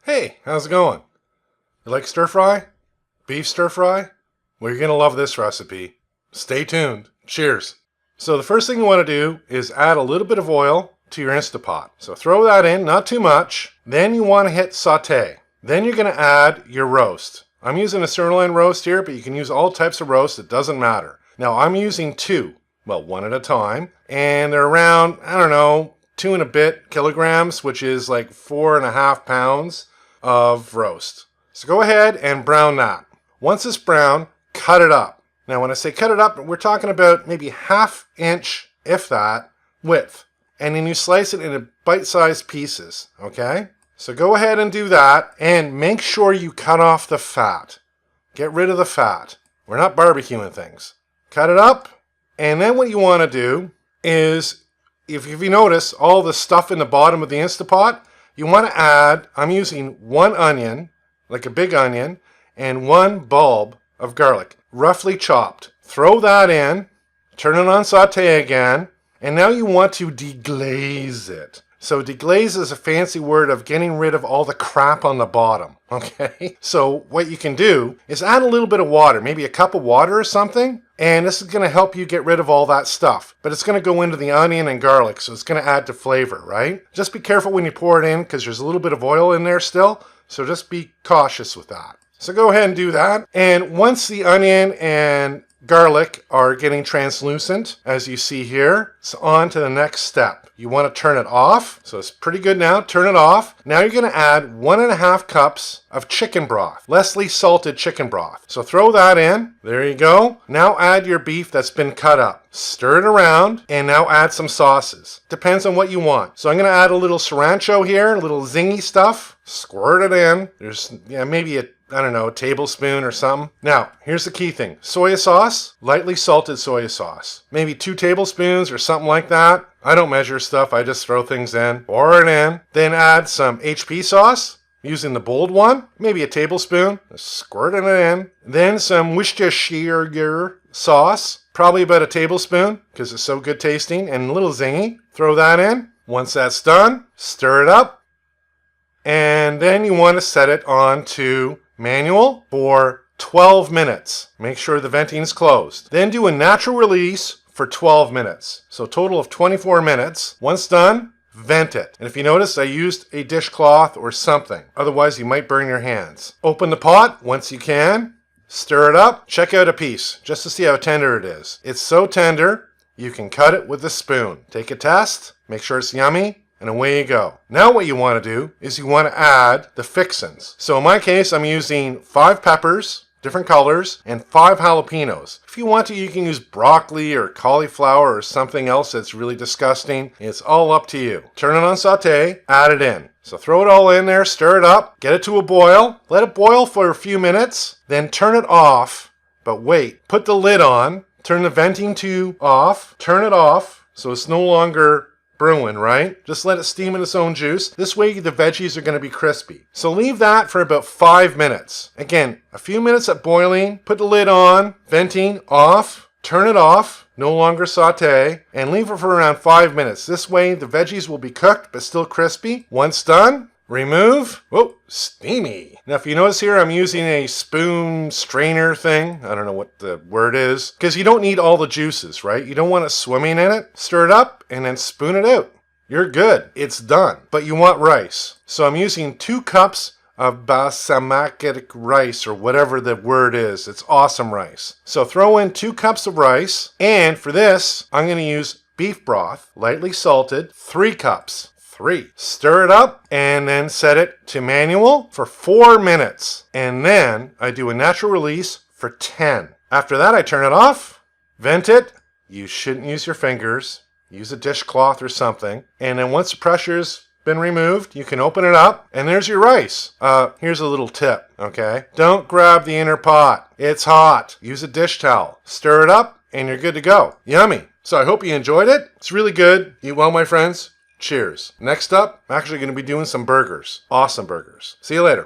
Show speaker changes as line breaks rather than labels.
Hey, how's it going? You like stir fry? Beef stir fry? Well, you're going to love this recipe. Stay tuned. Cheers. So the first thing you want to do is add a little bit of oil to your Instapot. So throw that in, not too much. Then you want to hit saute. Then you're going to add your roast. I'm using a sirloin roast here, but you can use all types of roast. It doesn't matter. Now I'm using two. Well, one at a time. And they're around, I don't know, 2 and a bit kilograms, which is like 4.5 pounds of roast. So go ahead and brown that. Once it's brown, cut it up. Now when I say cut it up, we're talking about maybe 1/2 inch, if that, width. And then you slice it into bite-sized pieces, okay? So go ahead and do that, and make sure you cut off the fat. Get rid of the fat. We're not barbecuing things. Cut it up, and then what you want to do is, if you notice all the stuff in the bottom of the Instapot, you want to add, I'm using 1 onion, like a big onion, and 1 bulb of garlic, roughly chopped. Throw that in, turn it on saute again, and now you want to deglaze it. So deglaze is a fancy word of getting rid of all the crap on the bottom, okay? So what you can do is add a little bit of water, maybe a cup of water or something, and this is going to help you get rid of all that stuff. But it's going to go into the onion and garlic, so it's going to add to flavor, right? Just be careful when you pour it in because there's a little bit of oil in there still, so just be cautious with that. So go ahead and do that, and once the onion and garlic are getting translucent, as you see here, it's on to the next step. You want to turn it off. So it's pretty good now. Turn it off. Now you're going to add 1.5 cups of chicken broth, Leslie salted chicken broth. So throw that in. There you go. Now add your beef that's been cut up. Stir it around, and now add some sauces. Depends on what you want. So I'm going to add a little sriracha here, a little zingy stuff. Squirt it in. There's maybe a tablespoon or something. Now, here's the key thing. Soy sauce, lightly salted soy sauce. Maybe 2 tablespoons or something like that. I don't measure stuff, I just throw things in. Pour it in. Then add some HP sauce, using the bold one. Maybe a tablespoon. Squirt it in. Then some Worcestershire sauce, probably about a tablespoon, because it's so good tasting and a little zingy. Throw that in. Once that's done, stir it up. And then you want to set it on to manual for 12 minutes. Make sure the venting is closed. Then do a natural release for 12 minutes. So a total of 24 minutes. Once done, vent it. And if you notice, I used a dishcloth or something. Otherwise, you might burn your hands. Open the pot once you can. Stir it up. Check out a piece just to see how tender it is. It's so tender, you can cut it with a spoon. Take a test. Make sure it's yummy. And away you go. Now what you want to do is you want to add the fixins. So in my case, I'm using 5 peppers, different colors, and 5 jalapenos. If you want to, you can use broccoli or cauliflower or something else that's really disgusting. It's all up to you. Turn it on saute, add it in. So throw it all in there, stir it up, get it to a boil, let it boil for a few minutes, then turn it off. But wait, put the lid on, turn the venting to off, turn it off so it's no longer brewing, right? Just let it steam in its own juice. This way the veggies are going to be crispy. So leave that for about 5 minutes. Again, a few minutes at boiling, put the lid on, venting off, turn it off, no longer saute, and leave it for around 5 minutes. This way the veggies will be cooked but still crispy. Once done, remove. Whoa, steamy. Now if you notice here, I'm using a spoon strainer thing. I don't know what the word is. Because you don't need all the juices, right? You don't want it swimming in it. Stir it up and then spoon it out. You're good. It's done. But you want rice. So I'm using 2 cups of basmati rice or whatever the word is. It's awesome rice. So throw in 2 cups of rice. And for this, I'm going to use beef broth, lightly salted, 3 cups. 3. Stir it up and then set it to manual for 4 minutes. And then I do a natural release for 10. After that, I turn it off, vent it. You shouldn't use your fingers. Use a dishcloth or something. And then once the pressure's been removed, you can open it up and there's your rice. Here's a little tip, okay? Don't grab the inner pot. It's hot. Use a dish towel. Stir it up and you're good to go. Yummy. So I hope you enjoyed it. It's really good. Eat well, my friends. Cheers. Next up, I'm actually going to be doing some burgers. Awesome burgers. See you later.